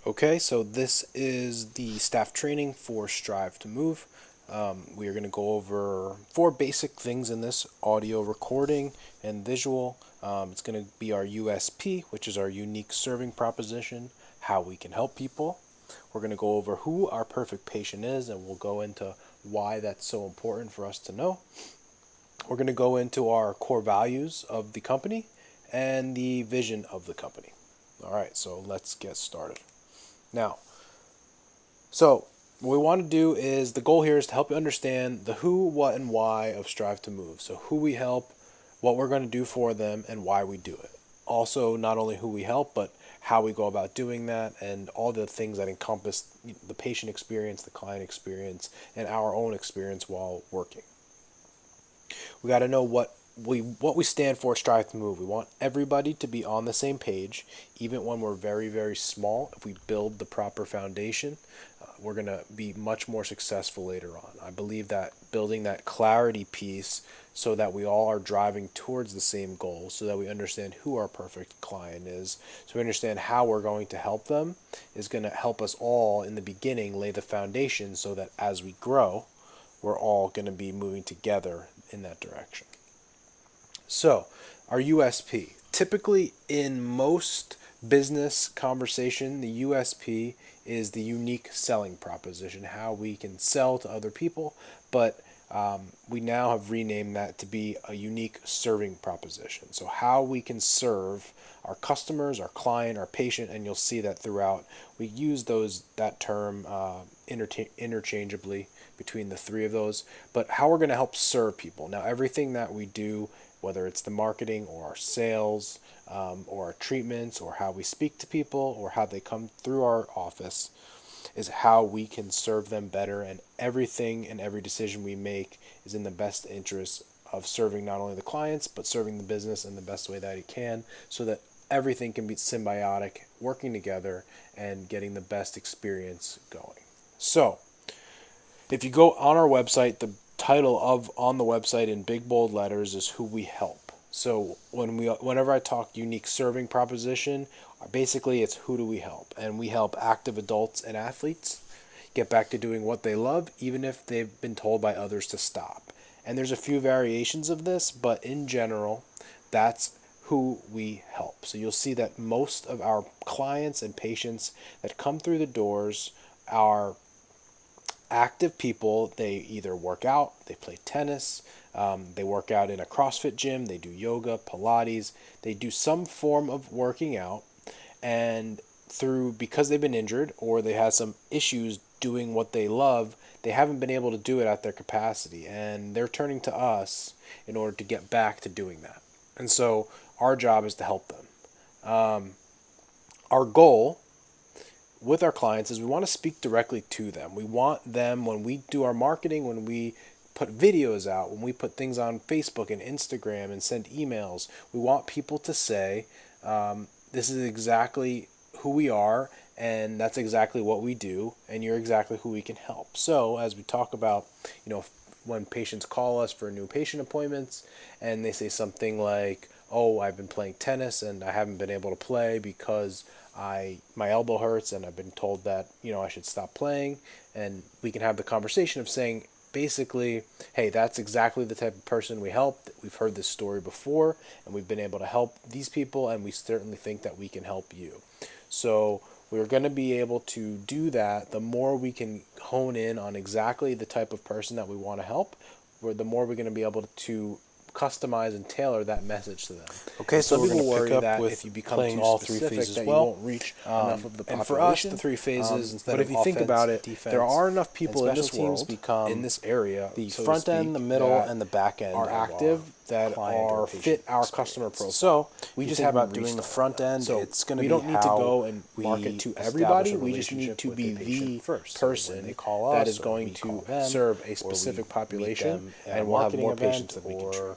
Okay, so this is the staff training for Strive to Move. We are going to go over four basic things in this: audio recording and visual. It's going to be our USP, which is our unique serving proposition, how we can help people. We're going to go over who our perfect patient is, and we'll go into why that's so important for us to know. We're going to go into our core values of the company and the vision of the company. All right, so let's get started. Now, so what we want to do is the goal here is to help you understand the who, what, and why of Strive to Move. So who we help, what we're going to do for them, and why we do it. Also, not only who we help, but how we go about doing that, and all the things that encompass the patient experience, the client experience, and our own experience while working. We got to know what we stand for. Strive to Move. We want everybody to be on the same page, even when we're very, very small. If we build the proper foundation, we're going to be much more successful later on. I believe that building that clarity piece so that we all are driving towards the same goal, so that we understand who our perfect client is, so we understand how we're going to help them, is going to help us all in the beginning lay the foundation so that as we grow, we're all going to be moving together in that direction. So, our USP. Typically, in most business conversation, the USP is the unique selling proposition, how we can sell to other people, but we now have renamed that to be a unique serving proposition. So, how we can serve our customers, our client, our patient, and you'll see that throughout. We use that term interchangeably between the three of those, but how we're going to help serve people. Now, everything that we do, whether it's the marketing or our sales or our treatments or how we speak to people or how they come through our office, is how we can serve them better. And everything and every decision we make is in the best interest of serving not only the clients, but serving the business in the best way that it can, so that everything can be symbiotic, working together and getting the best experience going. So, if you go on our website, the title of on the website in big bold letters is who we help. So whenever I talk unique serving proposition, basically it's who do we help, and we help active adults and athletes get back to doing what they love, even if they've been told by others to stop. And there's a few variations of this, but in general, that's who we help. So you'll see that most of our clients and patients that come through the doors are active people. They either work out, they play tennis, they work out in a CrossFit gym, they do yoga, Pilates, they do some form of working out, and because they've been injured or they had some issues doing what they love, they haven't been able to do it at their capacity, and they're turning to us in order to get back to doing that. And so our job is to help them. Our goal with our clients is we want to speak directly to them. We want them, when we do our marketing, when we put videos out, when we put things on Facebook and Instagram and send emails, we want people to say, this is exactly who we are, and that's exactly what we do, and you're exactly who we can help. So as we talk about, when patients call us for new patient appointments and they say something like, oh, I've been playing tennis and I haven't been able to play because my elbow hurts and I've been told that I should stop playing, and we can have the conversation of saying basically, hey, that's exactly the type of person we help. We've heard this story before and we've been able to help these people, and we certainly think that we can help you. So we're going to be able to do that. The more we can hone in on exactly the type of person that we want to help, the more we're going to be able to customize and tailor that message to them. Okay, And so some we're people going to worry pick up that with if you become playing too all three specific, phases that well. you won't reach enough of the population. And for us, the three phases, instead but of if you think offense, about it, defense, there are enough people in and this special teams world, become in this area, the so to front end, speak, the middle, that and the back end are of active, our that client or are patient fit our experience. customer profile. So we if you just think haven't about doing reached the all of front that. end, So it's going to we be don't need to how go and we market to establish everybody. a We just need relationship to with be the patient the first. So when person they call that us is or going we to call them, serve a or we specific meet population them and at a we'll have marketing more event patients that we can treat. or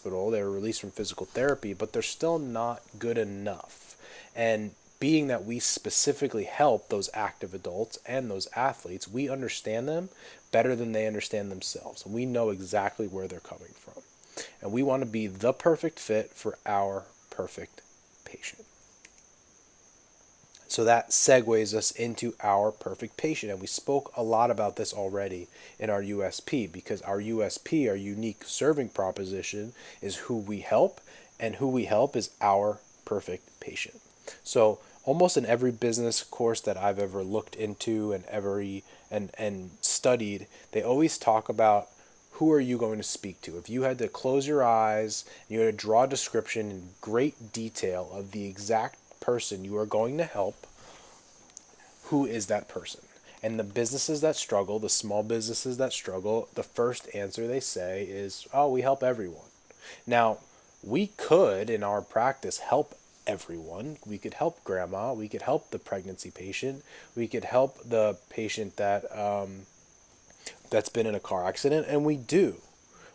hospital, they were released from physical therapy, but they're still not good enough. And being that we specifically help those active adults and those athletes, we understand them better than they understand themselves. And we know exactly where they're coming from. And we want to be the perfect fit for our perfect patient. So that segues us into our perfect patient. And we spoke a lot about this already in our USP, because our USP, our unique serving proposition, is who we help, and who we help is our perfect patient. So almost in every business course that I've ever looked into and studied, they always talk about who are you going to speak to. If you had to close your eyes and you had to draw a description in great detail of the exact person you are going to help, who is that person? And the businesses that struggle, the small businesses that struggle, the first answer they say is, oh, we help everyone. Now, we could, in our practice, help everyone. We could help grandma. We could help the pregnancy patient. We could help the patient that's been in a car accident, and we do.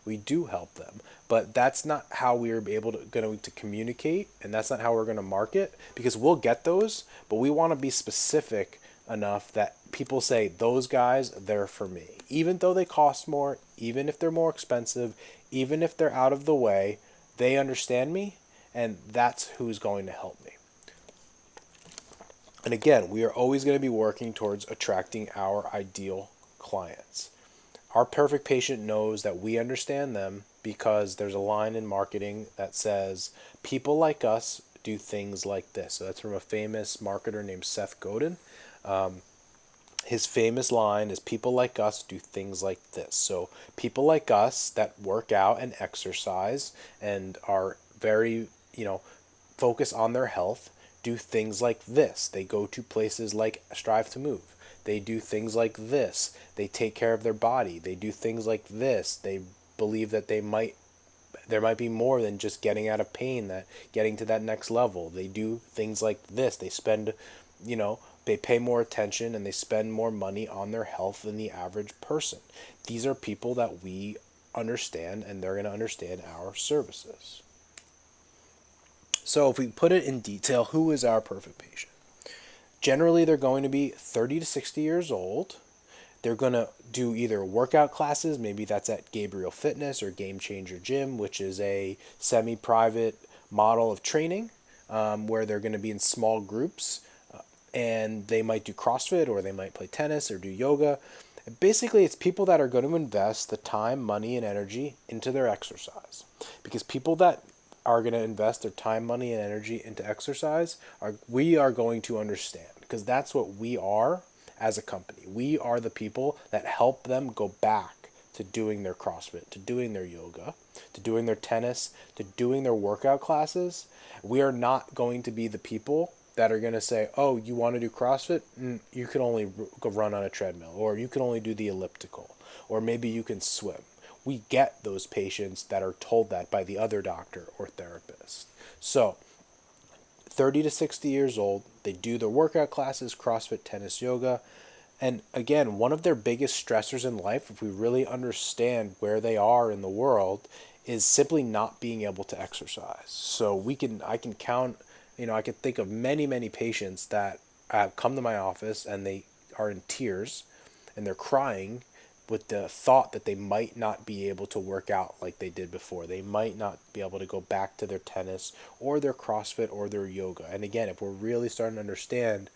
We do help them, but that's not how we're going to communicate, and that's not how we're going to market, because we'll get those, but we want to be specific enough that people say, those guys, they're for me. Even though they cost more, even if they're more expensive, even if they're out of the way, they understand me, and that's who's going to help me. And again, we are always going to be working towards attracting our ideal clients. Our perfect patient knows that we understand them because there's a line in marketing that says, people like us do things like this. So that's from a famous marketer named Seth Godin. His famous line is, people like us do things like this. So people like us that work out and exercise and are very, focus on their health do things like this. They go to places like Strive to Move. They do things like this. They take care of their body. They do things like this. They believe that there might be more than just getting out of pain, that getting to that next level. They do things like this. They spend, they pay more attention and they spend more money on their health than the average person. These are people that we understand, and they're going to understand our services. So if we put it in detail, who is our perfect patient? Generally, they're going to be 30 to 60 years old. They're going to do either workout classes, maybe that's at Gabriel Fitness or Game Changer Gym, which is a semi-private model of training where they're going to be in small groups, and they might do CrossFit, or they might play tennis or do yoga. Basically, it's people that are going to invest the time, money, and energy into their exercise. Because people that are going to invest their time, money, and energy into exercise, we are going to understand, because that's what we are as a company. We are the people that help them go back to doing their CrossFit, to doing their yoga, to doing their tennis, to doing their workout classes. We are not going to be the people that are going to say, oh, you want to do CrossFit? You can only go run on a treadmill, or you can only do the elliptical, or maybe you can swim. We get those patients that are told that by the other doctor or therapist. So 30 to 60 years old, they do their workout classes, CrossFit, tennis, yoga. And again, one of their biggest stressors in life, if we really understand where they are in the world, is simply not being able to exercise. So I can count, I can think of many, many patients that come to my office and they are in tears and they're crying with the thought that they might not be able to work out like they did before. They might not be able to go back to their tennis or their CrossFit or their yoga. And again, if we're really starting to understand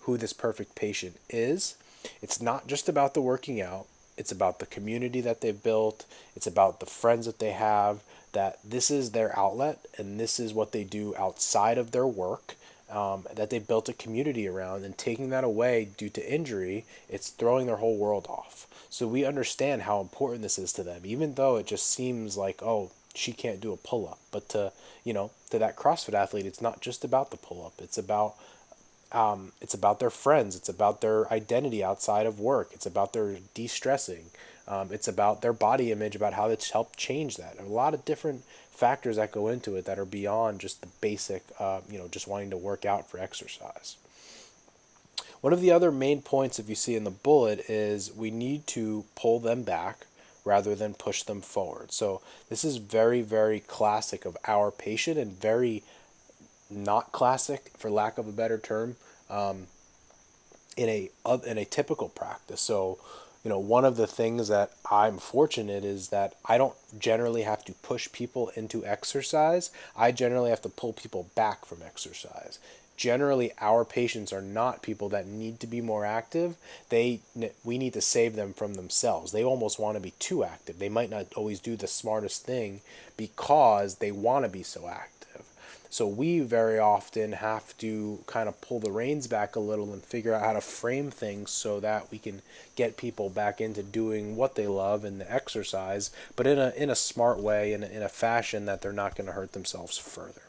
who this perfect patient is, it's not just about the working out. It's about the community that they've built. It's about the friends that they have, that this is their outlet and this is what they do outside of their work. That they built a community around, and taking that away due to injury, it's throwing their whole world off. So we understand how important this is to them, even though it just seems like, oh, she can't do a pull-up. But to that CrossFit athlete, it's not just about the pull-up. It's about their friends. It's about their identity outside of work. It's about their de-stressing. It's about their body image, about how it's helped change that. A lot of different factors that go into it that are beyond just the basic, just wanting to work out for exercise. One of the other main points, if you see in the bullet, is we need to pull them back rather than push them forward. So this is very, very classic of our patient, and very not classic, for lack of a better term, in a typical practice. So One of the things that I'm fortunate is that I don't generally have to push people into exercise. I generally have to pull people back from exercise. Generally, our patients are not people that need to be more active. We need to save them from themselves. They almost want to be too active. They might not always do the smartest thing because they want to be so active. So we very often have to kind of pull the reins back a little and figure out how to frame things so that we can get people back into doing what they love and the exercise, but in a smart way, in a fashion that they're not going to hurt themselves further.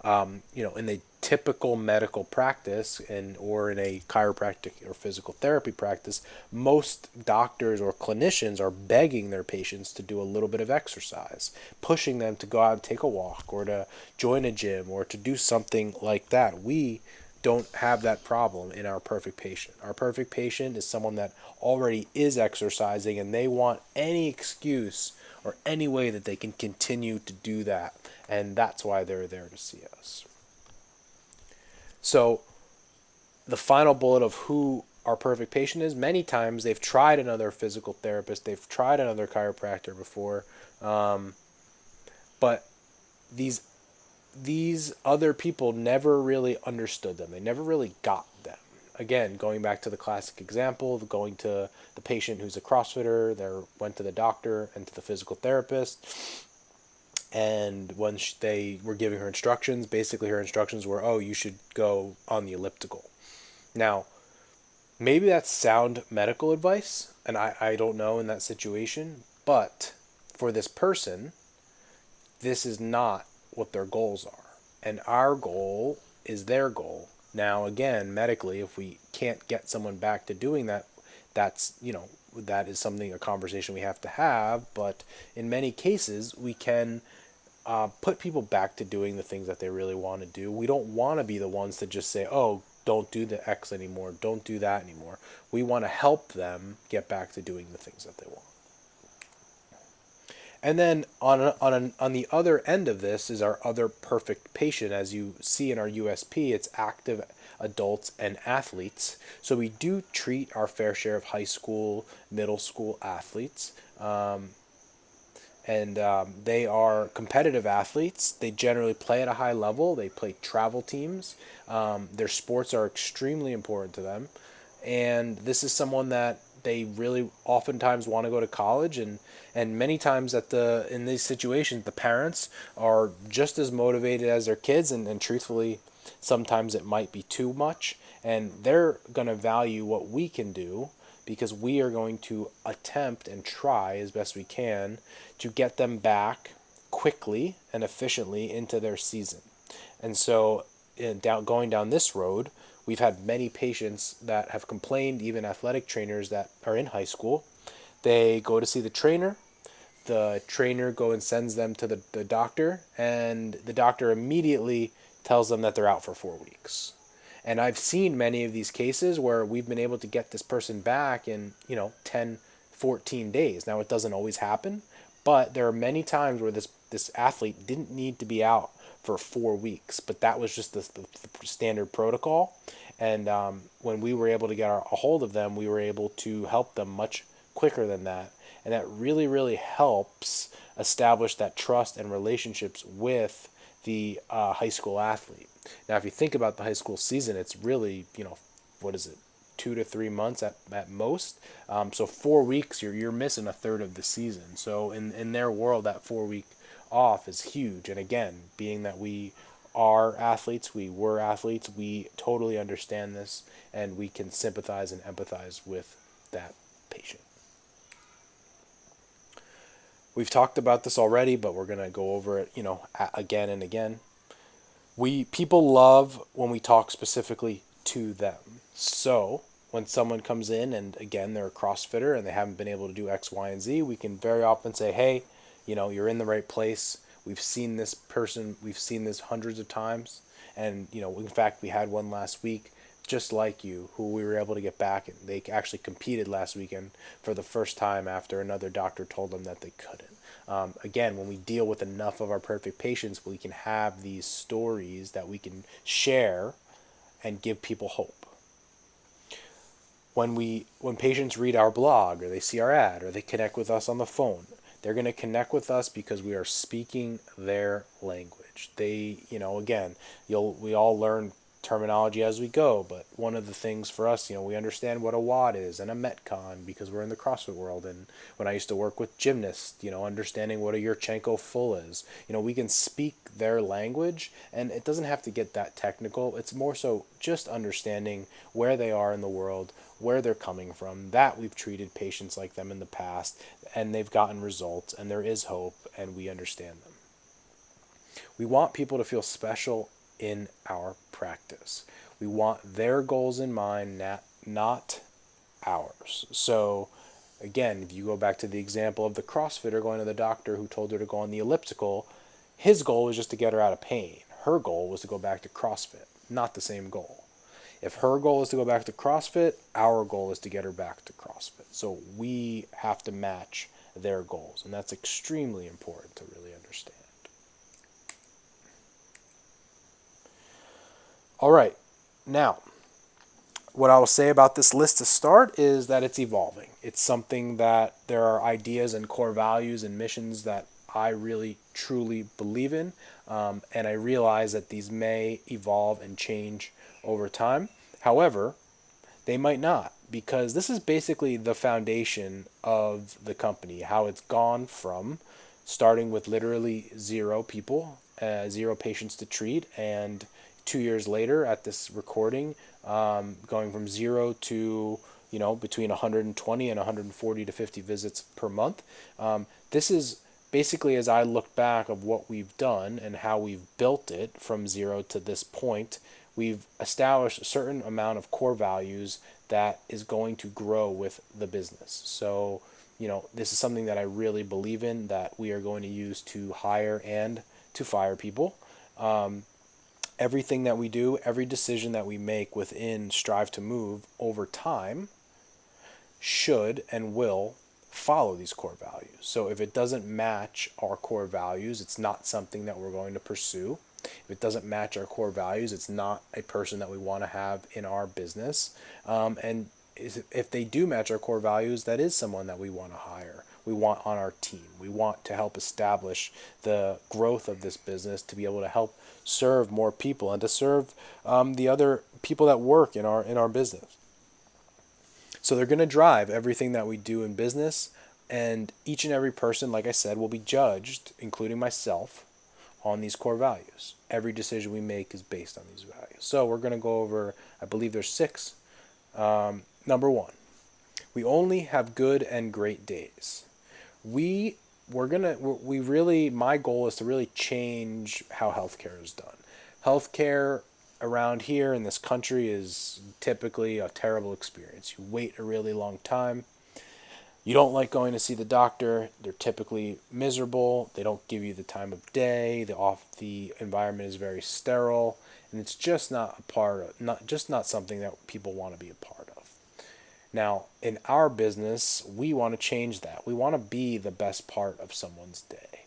In a typical medical practice or in a chiropractic or physical therapy practice, most doctors or clinicians are begging their patients to do a little bit of exercise, pushing them to go out and take a walk or to join a gym or to do something like that. We don't have that problem in our perfect patient. Our perfect patient is someone that already is exercising and they want any excuse or any way that they can continue to do that. And that's why they're there to see us. So, the final bullet of who our perfect patient is, many times they've tried another physical therapist, they've tried another chiropractor before, but these other people never really understood them. They never really got them. Again, going back to the classic example of going to the patient who's a CrossFitter, they went to the doctor and to the physical therapist, and when they were giving her instructions, basically her instructions were, oh, you should go on the elliptical. Now, maybe that's sound medical advice, and I don't know in that situation, but for this person, this is not what their goals are. And our goal is their goal. Now, again, medically, if we can't get someone back to doing that, that is something, a conversation we have to have. But in many cases, we can put people back to doing the things that they really want to do. We don't want to be the ones to just say, oh, don't do the X anymore, don't do that anymore. We want to help them get back to doing the things that they want. And then on the other end of this is our other perfect patient. As you see in our USP, it's active adults and athletes. So we do treat our fair share of high school, middle school athletes. They are competitive athletes. They generally play at a high level. They play travel teams. Their sports are extremely important to them. And this is someone that they really oftentimes want to go to college, and many times in these situations the parents are just as motivated as their kids, and truthfully sometimes it might be too much, and they're going to value what we can do because we are going to attempt and try as best we can to get them back quickly and efficiently into their season. And so going down this road, we've had many patients that have complained, even athletic trainers that are in high school. They go to see the trainer go and sends them to the doctor, and the doctor immediately tells them that they're out for 4 weeks. And I've seen many of these cases where we've been able to get this person back in 10, 14 days. Now, it doesn't always happen, but there are many times where this athlete didn't need to be out for 4 weeks, but that was just the standard protocol. And when we were able to get a hold of them, we were able to help them much quicker than that. And that really, really helps establish that trust and relationships with the high school athlete. Now, if you think about the high school season, it's really, what is it, 2 to 3 months at most. So 4 weeks, you're missing a third of the season. So in their world, that 4 week off is huge. And again, being that we are athletes, we were athletes, we totally understand this, and we can sympathize and empathize with that patient. We've talked about this already, but we're going to go over it, again and again. People love when we talk specifically to them. So when someone comes in and again they're a CrossFitter and they haven't been able to do X, Y, and Z, we can very often say, hey, you're in the right place. We've seen this person, we've seen this hundreds of times. And, in fact, we had one last week just like you who we were able to get back. And they actually competed last weekend for the first time after another doctor told them that they couldn't. Again, when we deal with enough of our perfect patients, we can have these stories that we can share and give people hope. when patients read our blog or they see our ad or they connect with us on the phone, they're going to connect with us because we are speaking their language. They, again, we all learn terminology as we go, but one of the things for us, we understand what a watt is and a metcon because we're in the CrossFit world. And when I used to work with gymnasts, understanding what a Yurchenko full is, we can speak their language, and it doesn't have to get that technical. It's more so just understanding where they are in the world, where they're coming from, that we've treated patients like them in the past and they've gotten results and there is hope and we understand them. We want people to feel special in our practice. We want their goals in mind, not ours. So again, if you go back to the example of the CrossFitter going to the doctor who told her to go on the elliptical, his goal was just to get her out of pain. Her goal was to go back to CrossFit, not the same goal. If her goal is to go back to CrossFit, our goal is to get her back to CrossFit. So we have to match their goals, and that's extremely important to really understand. All right, now, what I will say about this list to start is that it's evolving. It's something that there are ideas and core values and missions that I really truly believe in, and I realize that these may evolve and change over time. However, they might not, because this is basically the foundation of the company, how it's gone from starting with literally 0 people, 0 patients to treat, and 2 years later at this recording, going from 0 to between 120 and 140 to 50 visits per month. This is basically, as I look back of what we've done and how we've built it from 0 to this point, we've established a certain amount of core values that is going to grow with the business. So, this is something that I really believe in, that we are going to use to hire and to fire people. Everything that we do, every decision that we make within Strive to Move over time should and will follow these core values. So if it doesn't match our core values, it's not something that we're going to pursue. If it doesn't match our core values, it's not a person that we want to have in our business. And if they do match our core values, that is someone that we want to hire. We want on our team. We want to help establish the growth of this business, to be able to help serve more people and to serve the other people that work in our business. So they're going to drive everything that we do in business, and each and every person, like I said, will be judged, including myself, on these core values. Every decision we make is based on these values. So we're going to go over, I believe there's 6. Number 1, we only have good and great days. My goal is to really change how healthcare is done. Healthcare around here in this country is typically a terrible experience. You wait a really long time. You don't like going to see the doctor. They're typically miserable. They don't give you the time of day. The environment is very sterile, and it's just not something that people want to be a part of. Now, in our business, we want to change that. We want to be the best part of someone's day.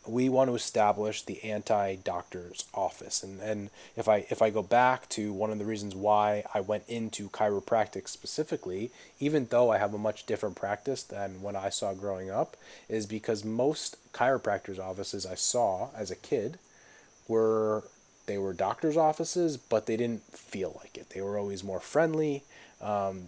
We want to establish the anti-doctor's office. And if I go back to one of the reasons why I went into chiropractic specifically, even though I have a much different practice than when I saw growing up, is because most chiropractors' offices I saw as a kid were doctor's offices, but they didn't feel like it. They were always more friendly. The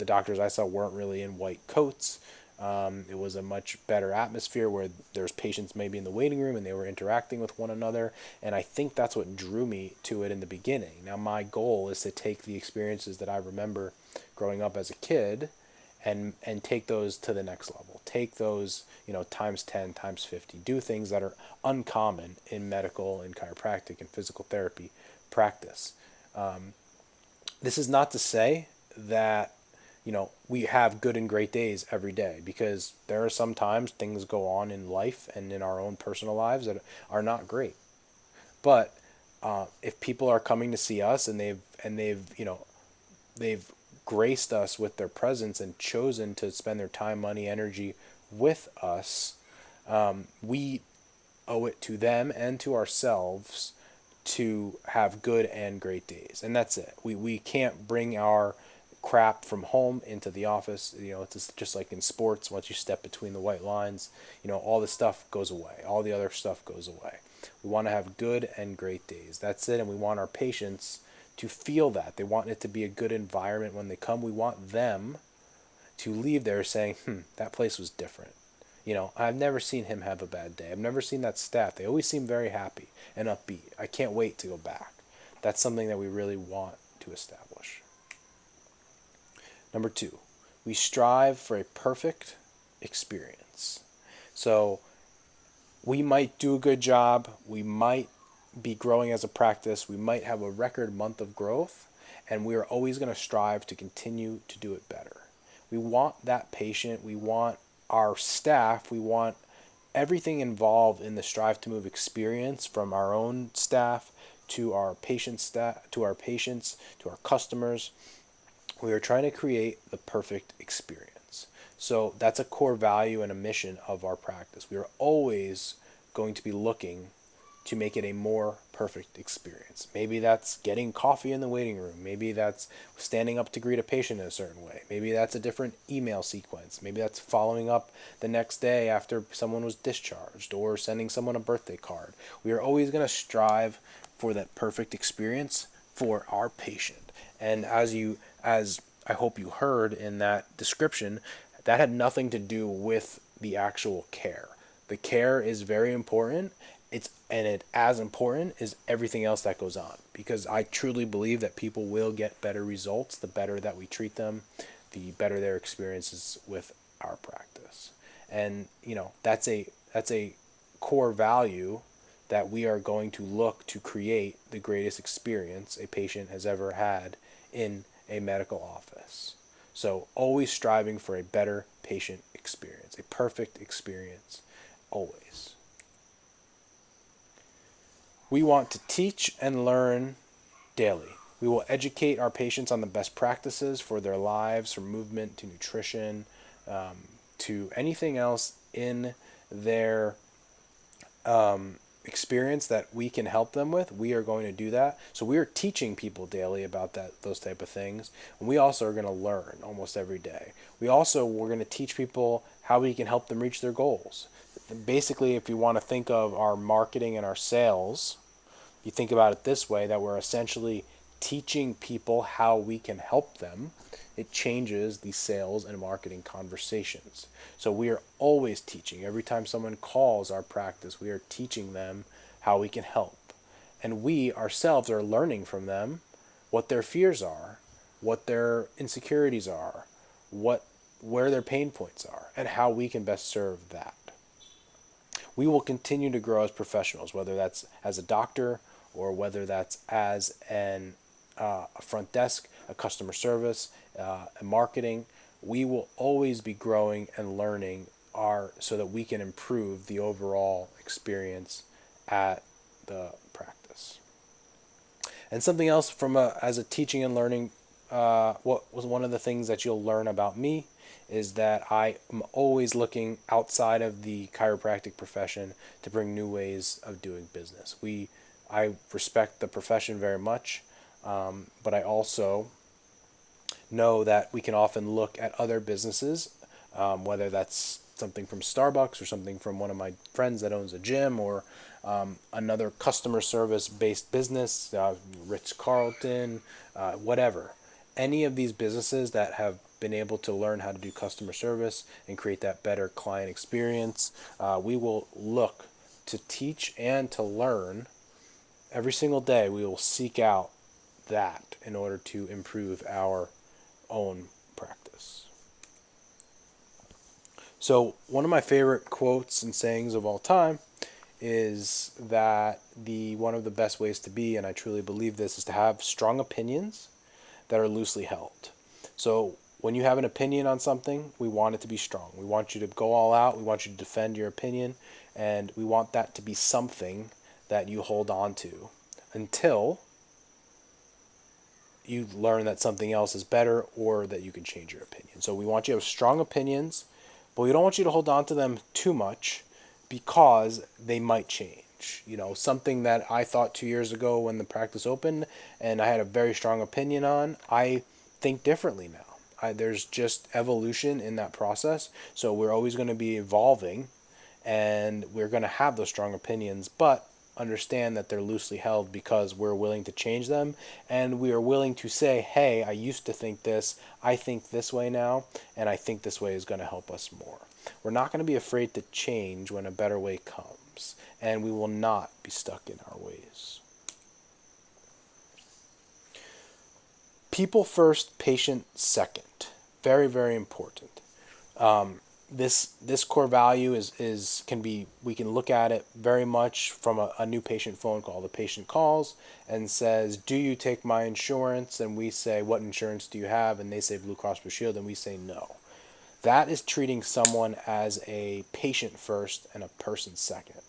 doctors I saw weren't really in white coats. It was a much better atmosphere where there's patients maybe in the waiting room and they were interacting with one another. And I think that's what drew me to it in the beginning. Now, my goal is to take the experiences that I remember growing up as a kid and take those to the next level. Take those, times 10, times 50. Do things that are uncommon in medical and chiropractic and physical therapy practice. This is not to say that we have good and great days every day, because there are sometimes things go on in life and in our own personal lives that are not great. But if people are coming to see us and they've graced us with their presence and chosen to spend their time, money, energy with us, we owe it to them and to ourselves to have good and great days. And that's it. We can't bring our crap from home into the office. It's just like in sports. Once you step between the white lines, all the stuff goes away. All the other stuff goes away. We want to have good and great days. That's it. And we want our patients to feel that. They want it to be a good environment when they come. We want them to leave there saying, that place was different. I've never seen him have a bad day. I've never seen that staff. They always seem very happy and upbeat. I can't wait to go back. That's something that we really want to establish. Number 2, we strive for a perfect experience. So we might do a good job. We might be growing as a practice. We might have a record month of growth, and we are always going to strive to continue to do it better. We want that patient. We want our staff. We want everything involved in the Strive to Move experience, from our own staff to our patients, to our customers. We are trying to create the perfect experience. So that's a core value and a mission of our practice. We are always going to be looking to make it a more perfect experience. Maybe that's getting coffee in the waiting room. Maybe that's standing up to greet a patient in a certain way. Maybe that's a different email sequence. Maybe that's following up the next day after someone was discharged, or sending someone a birthday card. We are always going to strive for that perfect experience for our patient. And as I hope you heard in that description, that had nothing to do with the actual care. The care is very important. It as important is everything else that goes on, because I truly believe that people will get better results the better that we treat them, the better their experiences with our practice. And that's a core value that we are going to look to create the greatest experience a patient has ever had in a medical office. So always striving for a better patient experience, a perfect experience, always. We want to teach and learn daily. We will educate our patients on the best practices for their lives, from movement to nutrition, to anything else in their experience that we can help them with. We are going to do that. So we are teaching people daily about those type of things. And we also are going to learn almost every day. We're going to teach people how we can help them reach their goals. Basically, if you want to think of our marketing and our sales, you think about it this way, that we're essentially teaching people how we can help them. It changes the sales and marketing conversations. So we are always teaching. Every time someone calls our practice, we are teaching them how we can help. And we ourselves are learning from them what their fears are, what their insecurities are, where their pain points are, and how we can best serve that. We will continue to grow as professionals, whether that's as a doctor or whether that's as a front desk, a customer service, a marketing. We will always be growing and learning so that we can improve the overall experience at the practice. And something else as a teaching and learning, what was one of the things that you'll learn about me is that I am always looking outside of the chiropractic profession to bring new ways of doing business. I respect the profession very much, but I also know that we can often look at other businesses, whether that's something from Starbucks or something from one of my friends that owns a gym, or another customer service based business, Ritz-Carlton, whatever. Any of these businesses that have been able to learn how to do customer service and create that better client experience, we will look to teach and to learn every single day. We will seek out that in order to improve our own practice. So one of my favorite quotes and sayings of all time is that one of the best ways to be, and I truly believe this, is to have strong opinions that are loosely held. So when you have an opinion on something, we want it to be strong. We want you to go all out. We want you to defend your opinion, and we want that to be something that you hold on to until you learn that something else is better, or that you can change your opinion. So we want you to have strong opinions, but we don't want you to hold on to them too much, because they might change. change. Something that I thought 2 years ago when the practice opened and I had a very strong opinion on, I think differently now. There's just evolution in that process. So we're always going to be evolving, and we're going to have those strong opinions, but understand that they're loosely held because we're willing to change them, and we are willing to say, hey, I used to think this, I think this way now, and I think this way is going to help us more. We're not going to be afraid to change when a better way comes, and we will not be stuck in our ways. People first, patient second. Very, very important. This core value is can be, we can look at it very much from a new patient phone call. The patient calls and says, do you take my insurance? And we say, what insurance do you have? And they say Blue Cross Blue Shield, and we say no. That is treating someone as a patient first and a person second.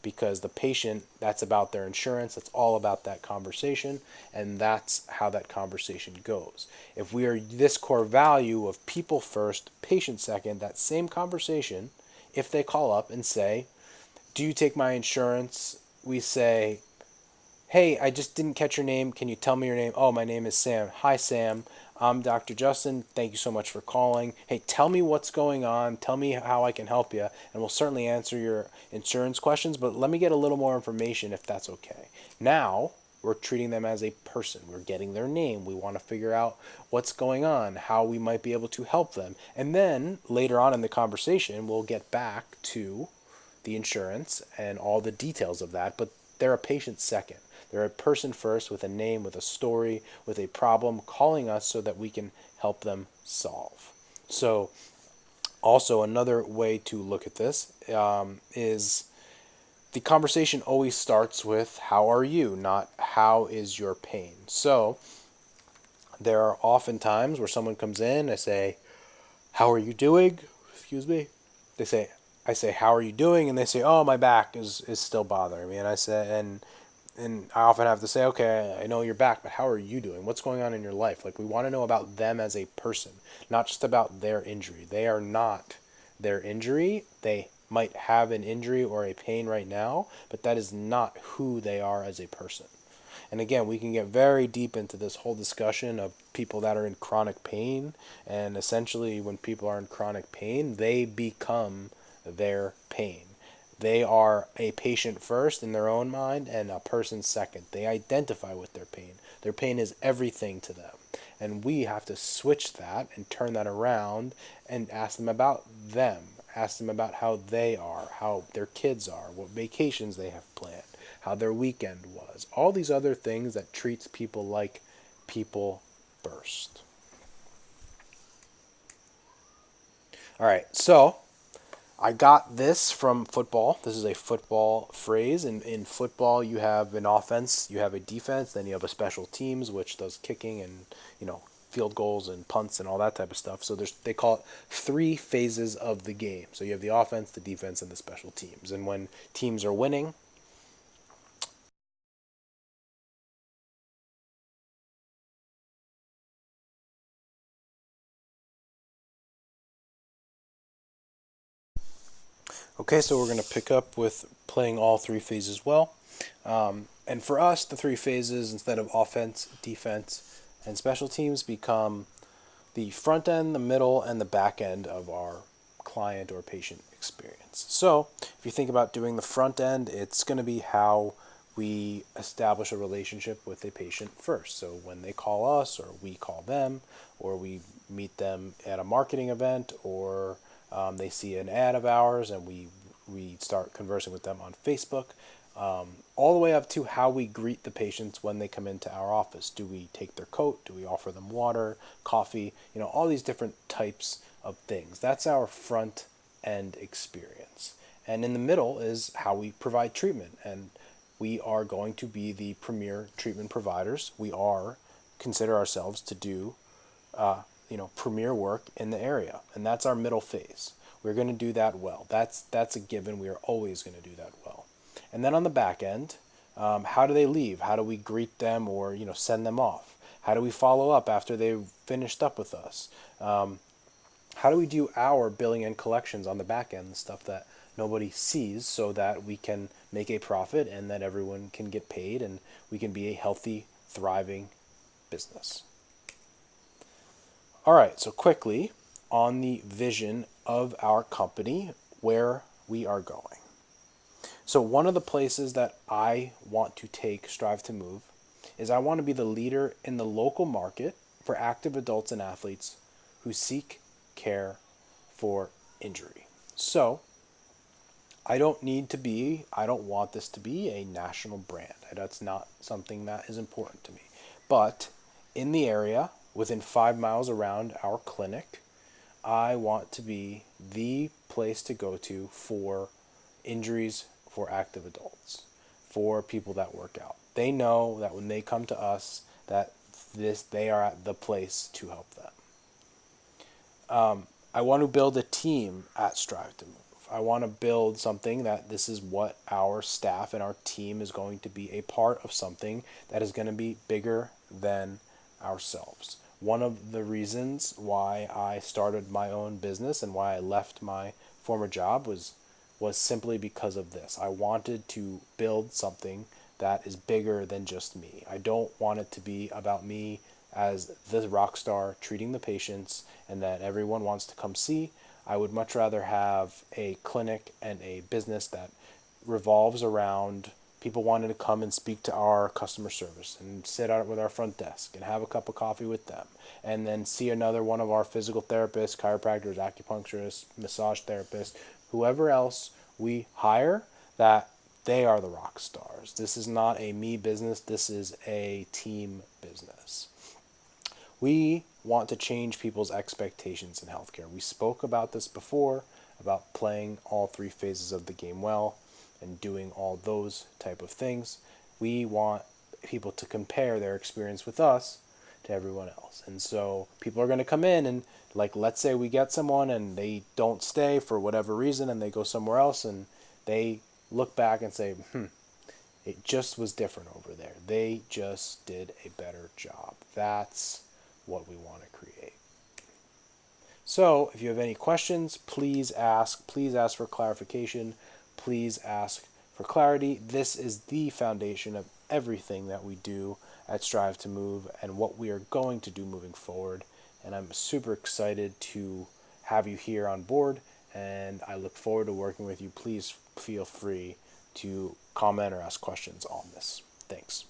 Because the patient, that's about their insurance, that's all about that conversation, and that's how that conversation goes. If we are this core value of people first, patient second, that same conversation, if they call up and say, do you take my insurance? We say, hey, I just didn't catch your name. Can you tell me your name? Oh, my name is Sam. Hi, Sam. I'm Dr. Justin. Thank you so much for calling. Hey, tell me what's going on. Tell me how I can help you. And we'll certainly answer your insurance questions, but let me get a little more information if that's okay. Now, we're treating them as a person. We're getting their name. We want to figure out what's going on, how we might be able to help them. And then later on in the conversation, we'll get back to the insurance and all the details of that, but they're a patient second. They're a person first with a name, with a story, with a problem, calling us so that we can help them solve. So also another way to look at this is the conversation always starts with how are you, not how is your pain. So there are often times where someone comes in, I say, how are you doing? Excuse me. I say, how are you doing? And they say, oh, my back is still bothering me. And I say, and I often have to say, okay, I know you're back, but how are you doing? What's going on in your life? Like, we want to know about them as a person, not just about their injury. They are not their injury. They might have an injury or a pain right now, but that is not who they are as a person. And again, we can get very deep into this whole discussion of people that are in chronic pain. And essentially, when people are in chronic pain, they become their pain. They are a patient first in their own mind and a person second. They identify with their pain. Their pain is everything to them. And we have to switch that and turn that around and ask them about them. Ask them about how they are, how their kids are, what vacations they have planned, how their weekend was. All these other things that treats people like people first. All right, so I got this from football. This is a football phrase. In football, you have an offense, you have a defense, then you have a special teams, which does kicking and, field goals and punts and all that type of stuff. So they call it 3 phases of the game. So you have the offense, the defense, and the special teams. And when teams are winning, okay, so we're going to pick up with playing all 3 phases well. And for us, the 3 phases, instead of offense, defense, and special teams, become the front end, the middle, and the back end of our client or patient experience. So if you think about doing the front end, it's going to be how we establish a relationship with a patient first. So when they call us, or we call them, or we meet them at a marketing event, or they see an ad of ours and we start conversing with them on Facebook, all the way up to how we greet the patients when they come into our office. Do we take their coat? Do we offer them water, coffee? All these different types of things. That's our front end experience. And in the middle is how we provide treatment. And we are going to be the premier treatment providers. We consider ourselves to do premier work in the area, and that's our middle phase. We're going to do that well. That's a given. We are always going to do that well. And then on the back end, how do they leave? How do we greet them or send them off? How do we follow up after they've finished up with us? How do we do our billing and collections on the back end, the stuff that nobody sees, so that we can make a profit and that everyone can get paid and we can be a healthy, thriving business. All right, so quickly on the vision of our company, where we are going. So, one of the places that I want to take Strive to Move is I want to be the leader in the local market for active adults and athletes who seek care for injury. So, I don't want this to be a national brand. That's not something that is important to me. But in the area, within 5 miles around our clinic, I want to be the place to go to for injuries for active adults, for people that work out. They know that when they come to us, that they are at the place to help them. I want to build a team at Strive to Move. I want to build something that this is what our staff and our team is going to be a part of, something that is going to be bigger than ourselves. One of the reasons why I started my own business and why I left my former job was simply because of this. I wanted to build something that is bigger than just me. I don't want it to be about me as the rock star treating the patients and that everyone wants to come see. I would much rather have a clinic and a business that revolves around people wanting to come and speak to our customer service and sit out with our front desk and have a cup of coffee with them, and then see another one of our physical therapists, chiropractors, acupuncturists, massage therapists, whoever else we hire, that they are the rock stars. This is not a me business, this is a team business. We want to change people's expectations in healthcare. We spoke about this before, about playing all three phases of the game well and doing all those type of things. We want people to compare their experience with us to everyone else. And so people are going to come in and, like, let's say we get someone and they don't stay for whatever reason and they go somewhere else and they look back and say, it just was different over there. They just did a better job. That's what we want to create. So if you have any questions, please ask. Please ask for clarification. Please ask for clarity. This is the foundation of everything that we do at Strive to Move and what we are going to do moving forward. And I'm super excited to have you here on board, and I look forward to working with you. Please feel free to comment or ask questions on this. Thanks.